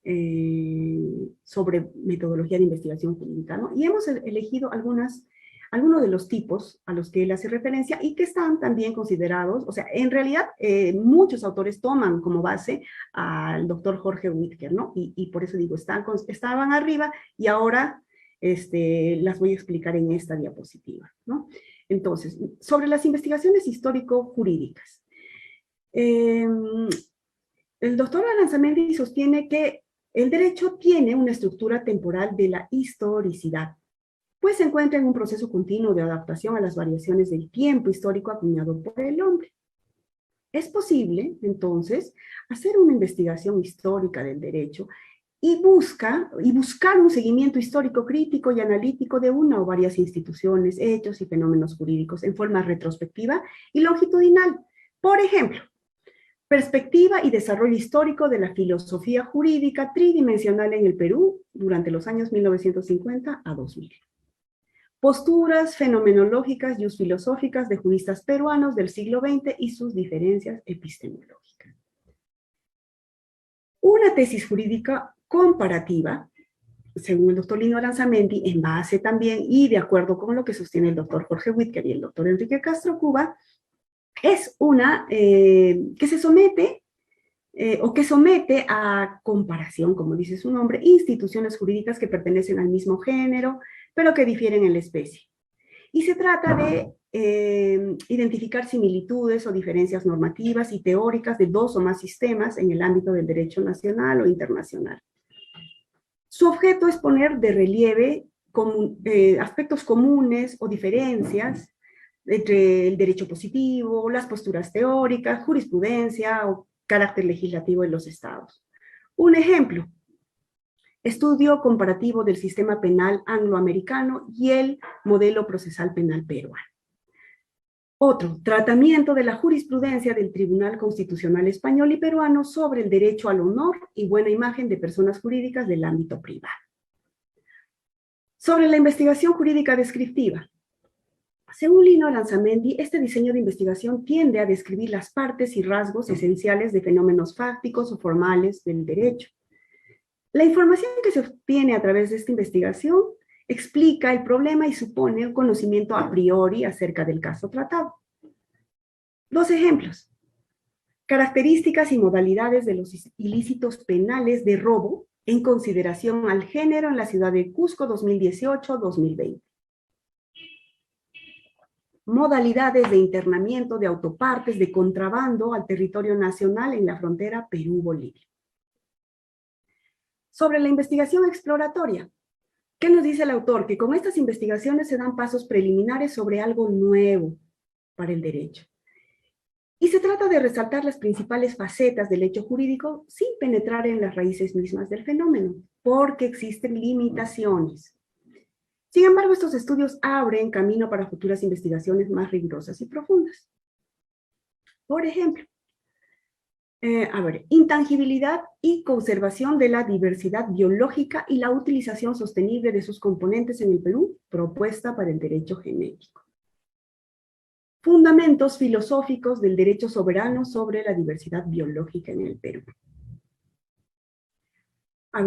S1: sobre metodología de investigación jurídica, ¿no? Y hemos elegido algunos de los tipos a los que él hace referencia y que están también considerados, o sea, en realidad muchos autores toman como base al doctor Jorge Whitaker, ¿no? Y por eso digo, estaban arriba y ahora las voy a explicar en esta diapositiva, ¿no? Entonces, sobre las investigaciones histórico-jurídicas. El doctor Aranzamendi sostiene que el derecho tiene una estructura temporal de la historicidad, pues se encuentra en un proceso continuo de adaptación a las variaciones del tiempo histórico acuñado por el hombre. Es posible, entonces, hacer una investigación histórica del derecho y buscar un seguimiento histórico crítico y analítico de una o varias instituciones, hechos y fenómenos jurídicos en forma retrospectiva y longitudinal. Por ejemplo, perspectiva y desarrollo histórico de la filosofía jurídica tridimensional en el Perú durante los años 1950 a 2000. Posturas fenomenológicas y filosóficas de juristas peruanos del siglo XX y sus diferencias epistemológicas. Una tesis jurídica comparativa, según el doctor Lino Aranzamendi, en base también y de acuerdo con lo que sostiene el doctor Jorge Whitaker y el doctor Enrique Castro Cuba, es una que se somete o que somete a comparación, como dice su nombre, instituciones jurídicas que pertenecen al mismo género, pero que difieren en la especie. Y se trata de identificar similitudes o diferencias normativas y teóricas de dos o más sistemas en el ámbito del derecho nacional o internacional. Su objeto es poner de relieve aspectos comunes o diferencias entre el derecho positivo, las posturas teóricas, jurisprudencia o carácter legislativo de los estados. Un ejemplo, estudio comparativo del sistema penal angloamericano y el modelo procesal penal peruano. Otro, tratamiento de la jurisprudencia del Tribunal Constitucional Español y Peruano sobre el derecho al honor y buena imagen de personas jurídicas del ámbito privado. Sobre la investigación jurídica descriptiva. Según Lino Aranzamendi, este diseño de investigación tiende a describir las partes y rasgos esenciales de fenómenos fácticos o formales del derecho. La información que se obtiene a través de esta investigación explica el problema y supone un conocimiento a priori acerca del caso tratado. Dos ejemplos. Características y modalidades de los ilícitos penales de robo en consideración al género en la ciudad de Cusco 2018-2020. Modalidades de internamiento de autopartes de contrabando al territorio nacional en la frontera Perú-Bolivia. Sobre la investigación exploratoria, ¿qué nos dice el autor? Que con estas investigaciones se dan pasos preliminares sobre algo nuevo para el derecho. Y se trata de resaltar las principales facetas del hecho jurídico sin penetrar en las raíces mismas del fenómeno, porque existen limitaciones. Sin embargo, estos estudios abren camino para futuras investigaciones más rigurosas y profundas. Por ejemplo, intangibilidad y conservación de la diversidad biológica y la utilización sostenible de sus componentes en el Perú, propuesta para el derecho genético. Fundamentos filosóficos del derecho soberano sobre la diversidad biológica en el Perú.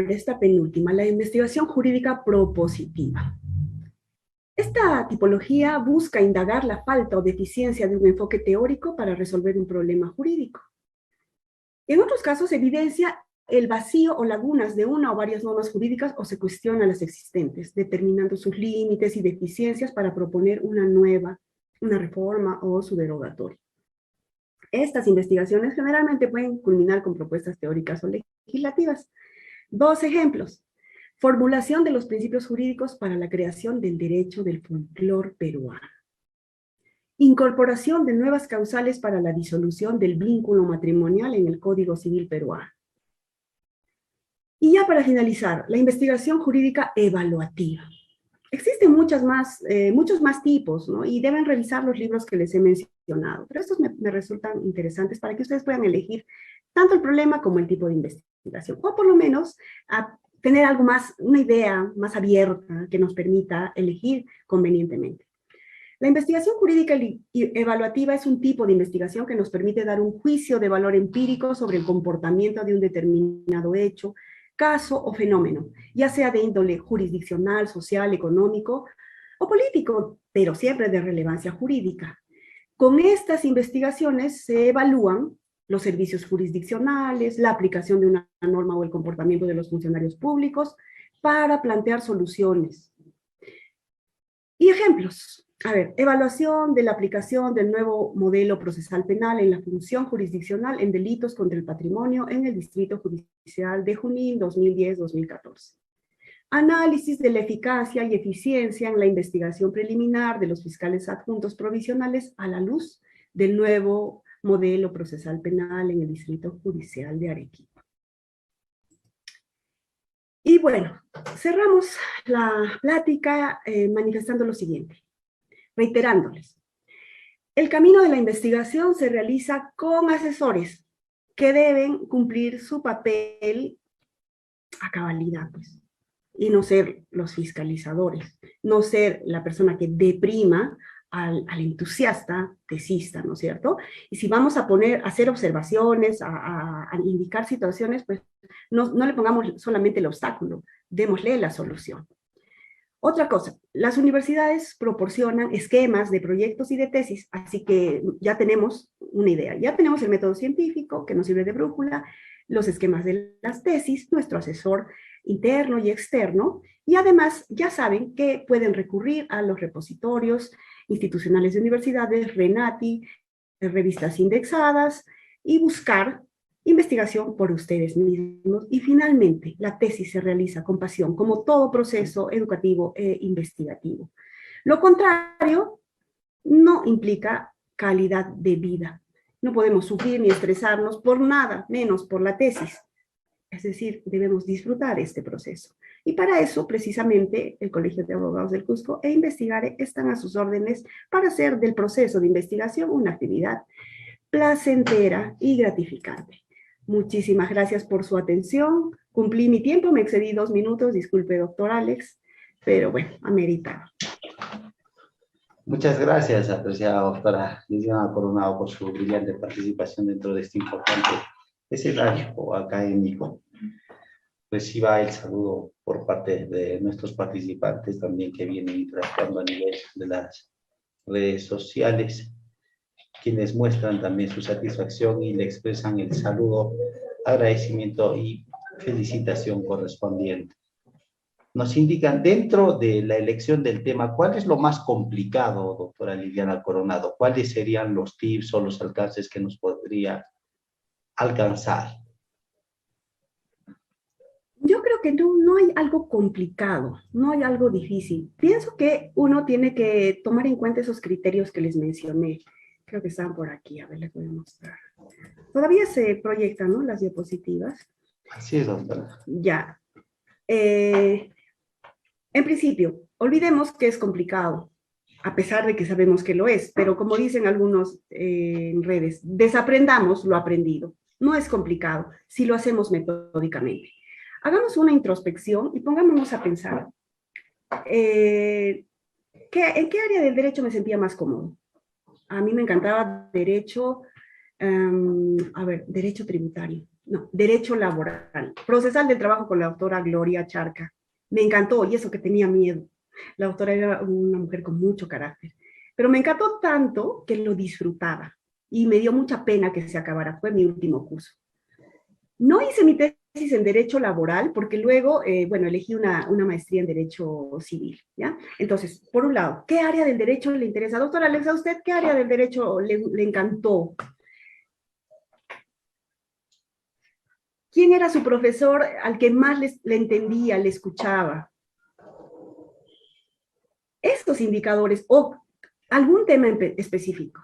S1: Esta penúltima, la investigación jurídica propositiva. Esta tipología busca indagar la falta o deficiencia de un enfoque teórico para resolver un problema jurídico. En otros casos evidencia el vacío o lagunas de una o varias normas jurídicas o se cuestiona las existentes, determinando sus límites y deficiencias para proponer una nueva, una reforma o su derogatorio. Estas investigaciones generalmente pueden culminar con propuestas teóricas o legislativas. Dos ejemplos. Formulación de los principios jurídicos para la creación del derecho del folclore peruano. Incorporación de nuevas causales para la disolución del vínculo matrimonial en el Código Civil peruano. Y ya para finalizar, la investigación jurídica evaluativa. Existen muchos más tipos, ¿no? Y deben revisar los libros que les he mencionado, pero estos me resultan interesantes para que ustedes puedan elegir tanto el problema como el tipo de investigación, o por lo menos tener algo más, una idea más abierta que nos permita elegir convenientemente. La investigación jurídica y evaluativa es un tipo de investigación que nos permite dar un juicio de valor empírico sobre el comportamiento de un determinado hecho, caso o fenómeno, ya sea de índole jurisdiccional, social, económico o político, pero siempre de relevancia jurídica. Con estas investigaciones se evalúan los servicios jurisdiccionales, la aplicación de una norma o el comportamiento de los funcionarios públicos para plantear soluciones. Y ejemplos. Evaluación de la aplicación del nuevo modelo procesal penal en la función jurisdiccional en delitos contra el patrimonio en el Distrito Judicial de Junín 2010-2014. Análisis de la eficacia y eficiencia en la investigación preliminar de los fiscales adjuntos provisionales a la luz del nuevo modelo procesal penal en el Distrito Judicial de Arequipa. Y bueno, cerramos la plática manifestando lo siguiente. Reiterándoles, el camino de la investigación se realiza con asesores que deben cumplir su papel a cabalidad, pues, y no ser los fiscalizadores, no ser la persona que deprima al entusiasta tesista, ¿no es cierto? Y si vamos a hacer observaciones, a indicar situaciones, pues no le pongamos solamente el obstáculo, démosle la solución. Otra cosa, las universidades proporcionan esquemas de proyectos y de tesis, así que ya tenemos una idea. Ya tenemos el método científico que nos sirve de brújula, los esquemas de las tesis, nuestro asesor interno y externo, y además ya saben que pueden recurrir a los repositorios institucionales de universidades, RENATI, revistas indexadas, y buscar investigación por ustedes mismos. Y finalmente, la tesis se realiza con pasión, como todo proceso educativo e investigativo. Lo contrario no implica calidad de vida. No podemos sufrir ni estresarnos por nada, menos por la tesis. Es decir, debemos disfrutar este proceso. Y para eso, precisamente, el Colegio de Abogados del Cusco e Investigare están a sus órdenes para hacer del proceso de investigación una actividad placentera y gratificante. Muchísimas gracias por su atención. Cumplí mi tiempo, me excedí 2 minutos, disculpe, doctor Alex, pero bueno, ameritado.
S2: Muchas gracias, apreciada doctora Liliana Coronado, por su brillante participación dentro de este importante escenario académico. Reciba el saludo por parte de nuestros participantes también que vienen interactuando a nivel de las redes sociales, quienes muestran también su satisfacción y le expresan el saludo, agradecimiento y felicitación correspondiente. Nos indican dentro de la elección del tema, ¿cuál es lo más complicado, doctora Liliana Coronado? ¿Cuáles serían los tips o los alcances que nos podría alcanzar?
S1: Yo creo que no hay algo complicado, no hay algo difícil. Pienso que uno tiene que tomar en cuenta esos criterios que les mencioné. Creo que están por aquí, a ver, les voy a mostrar. Todavía se proyectan, ¿no?, las diapositivas.
S2: Así es, doctora.
S1: Ya. En principio, olvidemos que es complicado, a pesar de que sabemos que lo es, pero como dicen algunos en redes, desaprendamos lo aprendido. No es complicado si lo hacemos metódicamente. Hagamos una introspección y pongámonos a pensar, ¿en qué área del derecho me sentía más cómodo? A mí me encantaba derecho, derecho tributario, no, derecho laboral, procesal del trabajo con la doctora Gloria Charca. Me encantó, y eso que tenía miedo. La doctora era una mujer con mucho carácter, pero me encantó tanto que lo disfrutaba, y me dio mucha pena que se acabara, fue mi último curso. No hice mi tesis en Derecho Laboral, porque luego, elegí una maestría en Derecho Civil, ¿ya? Entonces, por un lado, ¿qué área del derecho le interesa? Doctora Alex, ¿a usted qué área del derecho le encantó? ¿Quién era su profesor al que más le entendía, le escuchaba? Estos indicadores, o algún tema específico,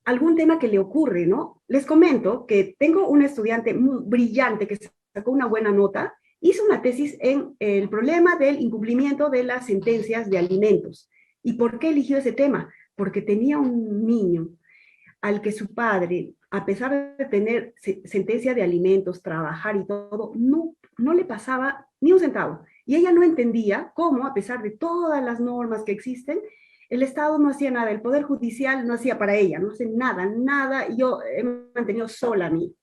S1: algún tema que le ocurre, ¿no? Les comento que tengo una estudiante muy brillante que sacó una buena nota, hizo una tesis en el problema del incumplimiento de las sentencias de alimentos. ¿Y por qué eligió ese tema? Porque tenía un niño al que su padre, a pesar de tener sentencia de alimentos, trabajar y todo, no le pasaba ni un centavo. Y ella no entendía cómo, a pesar de todas las normas que existen, el Estado no hacía nada, el Poder Judicial no hacía para ella, no hace nada, y yo he mantenido sola a mí.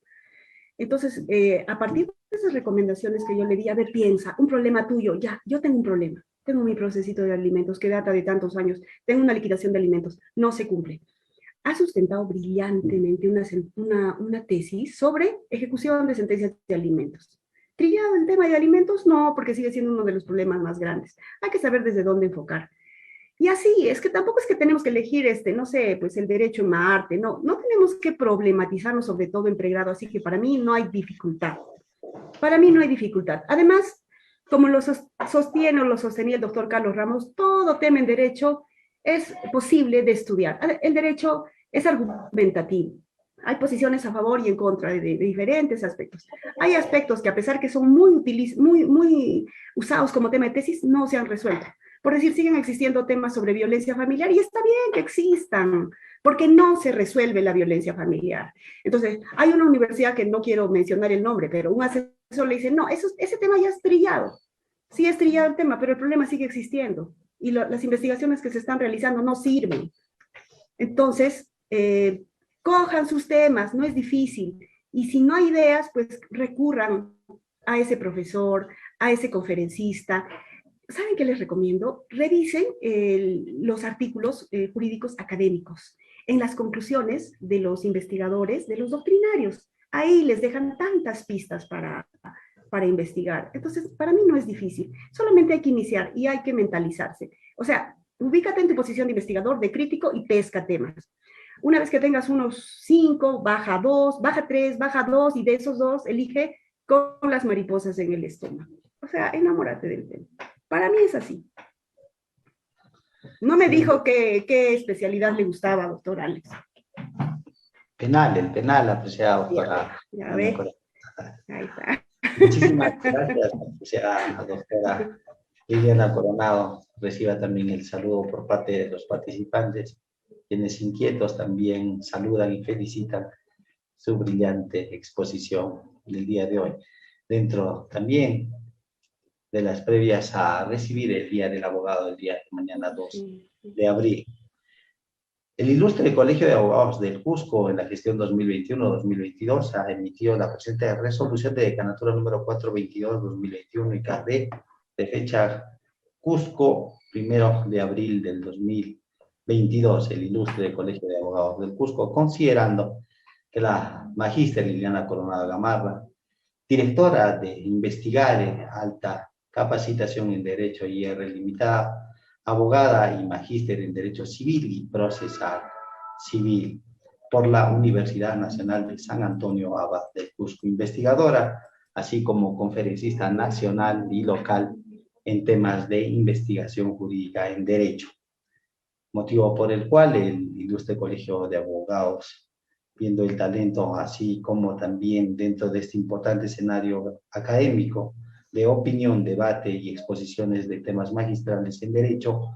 S1: Entonces, a partir de esas recomendaciones que yo le di, a ver, piensa, un problema tuyo, ya, yo tengo un problema, tengo mi procesito de alimentos que data de tantos años, tengo una liquidación de alimentos, no se cumple. Ha sustentado brillantemente una tesis sobre ejecución de sentencias de alimentos. ¿Trillado el tema de alimentos? No, porque sigue siendo uno de los problemas más grandes. Hay que saber desde dónde enfocar. Y así, es que tampoco es que tenemos que elegir, no sé, pues el derecho en Marte, no tenemos que problematizarnos sobre todo en pregrado, así que para mí no hay dificultad. Para mí no hay dificultad. Además, como lo sostiene o lo sostenía el doctor Carlos Ramos, todo tema en derecho es posible de estudiar. El derecho es argumentativo. Hay posiciones a favor y en contra de diferentes aspectos. Hay aspectos que, a pesar que son muy usados como tema de tesis, no se han resuelto. Por decir, siguen existiendo temas sobre violencia familiar, y está bien que existan, porque no se resuelve la violencia familiar. Entonces, hay una universidad que no quiero mencionar el nombre, pero un asesor le dice, no, ese tema ya es trillado. Sí es trillado el tema, pero el problema sigue existiendo. Y las investigaciones que se están realizando no sirven. Entonces, cojan sus temas, no es difícil. Y si no hay ideas, pues recurran a ese profesor, a ese conferencista. ¿Saben qué les recomiendo? Revisen los artículos jurídicos académicos en las conclusiones de los investigadores, de los doctrinarios. Ahí les dejan tantas pistas para investigar. Entonces, para mí no es difícil. Solamente hay que iniciar y hay que mentalizarse. O sea, ubícate en tu posición de investigador, de crítico, y pesca temas. Una vez que tengas unos 5, baja 2, baja 3, baja 2, y de esos 2 elige con las mariposas en el estómago. O sea, enamórate del tema. Para mí es así. No me dijo qué especialidad le gustaba, doctor Alex.
S2: el penal, apreciada doctora.
S1: Ya ve, ahí está.
S2: Muchísimas gracias, apreciada doctora Liliana Coronado. Reciba también el saludo por parte de los participantes, quienes inquietos también saludan y felicitan su brillante exposición del día de hoy. Dentro también de las previas a recibir el Día del Abogado, el día de mañana 2 de abril. El ilustre Colegio de Abogados del Cusco, en la gestión 2021-2022, ha emitido la presente resolución de decanatura número 422-2021 y CASD de fecha Cusco, 1 de abril del 2022. El ilustre Colegio de Abogados del Cusco, considerando que la magíster Liliana Coronado Gamarra, directora de Investigare, alta capacitación en Derecho IR Limitada, abogada y magíster en Derecho Civil y Procesal Civil por la Universidad Nacional de San Antonio Abad del Cusco, investigadora, así como conferencista nacional y local en temas de investigación jurídica en Derecho. Motivo por el cual el ilustre Colegio de Abogados, viendo el talento, así como también dentro de este importante escenario académico, de opinión, debate y exposiciones de temas magistrales en Derecho,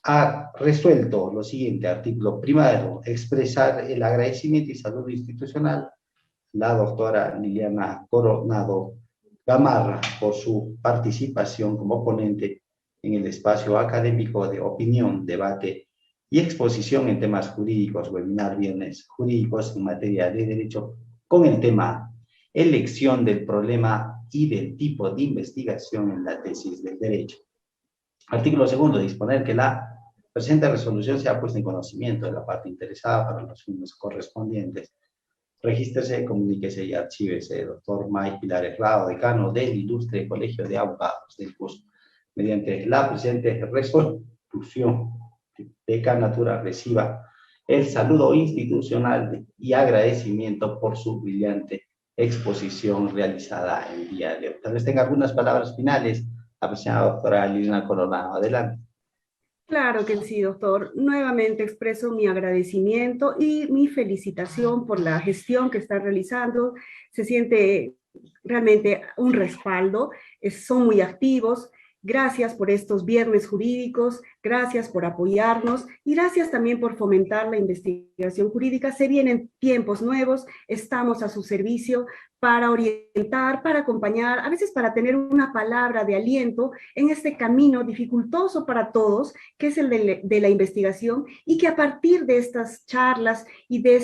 S2: ha resuelto lo siguiente: artículo primero, expresar el agradecimiento y saludo institucional a la doctora Liliana Coronado Gamarra por su participación como ponente en el espacio académico de opinión, debate y exposición en temas jurídicos, webinar Viernes Jurídicos en materia de Derecho, con el tema elección del problema y del tipo de investigación en la tesis del derecho. Artículo segundo, disponer que la presente resolución sea puesta en conocimiento de la parte interesada para los fines correspondientes. Regístrese, comuníquese y archívese, doctor Mike Pilar Errado, decano del ilustre Colegio de Abogados del Cusco. Mediante la presente resolución, decanatura reciba el saludo institucional y agradecimiento por su brillante exposición realizada el día de hoy. Tal vez tenga algunas palabras finales, apreciada doctora Liliana Coronado. Adelante.
S1: Claro que sí, doctor. Nuevamente expreso mi agradecimiento y mi felicitación por la gestión que está realizando. Se siente realmente un respaldo, son muy activos. Gracias por estos viernes jurídicos, gracias por apoyarnos y gracias también por fomentar la investigación jurídica. Se vienen tiempos nuevos, estamos a su servicio para orientar, para acompañar, a veces para tener una palabra de aliento en este camino dificultoso para todos, que es el de la investigación, y que a partir de estas charlas y de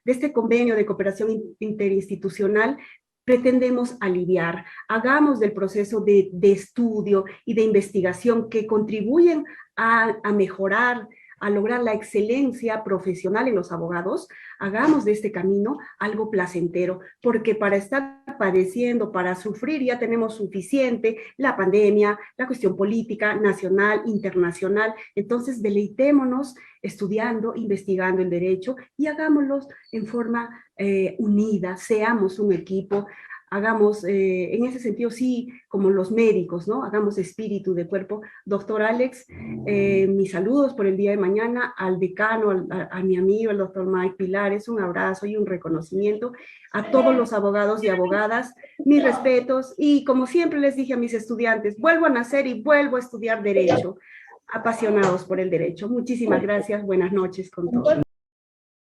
S1: este convenio de cooperación interinstitucional pretendemos aliviar. Hagamos del proceso de estudio y de investigación que contribuyen a mejorar, a lograr la excelencia profesional en los abogados, hagamos de este camino algo placentero, porque para estar padeciendo, para sufrir, ya tenemos suficiente: la pandemia, la cuestión política, nacional, internacional. Entonces, deleitémonos estudiando, investigando el derecho y hagámoslo en forma unida, seamos un equipo. Hagamos, en ese sentido, sí, como los médicos, ¿no? Hagamos espíritu de cuerpo. Doctor Alex, mis saludos por el día de mañana al decano, a mi amigo, el doctor Mike Pilares, un abrazo y un reconocimiento a todos los abogados y abogadas, mis respetos, y como siempre les dije a mis estudiantes, vuelvo a nacer y vuelvo a estudiar Derecho, apasionados por el derecho. Muchísimas gracias, buenas noches con todos.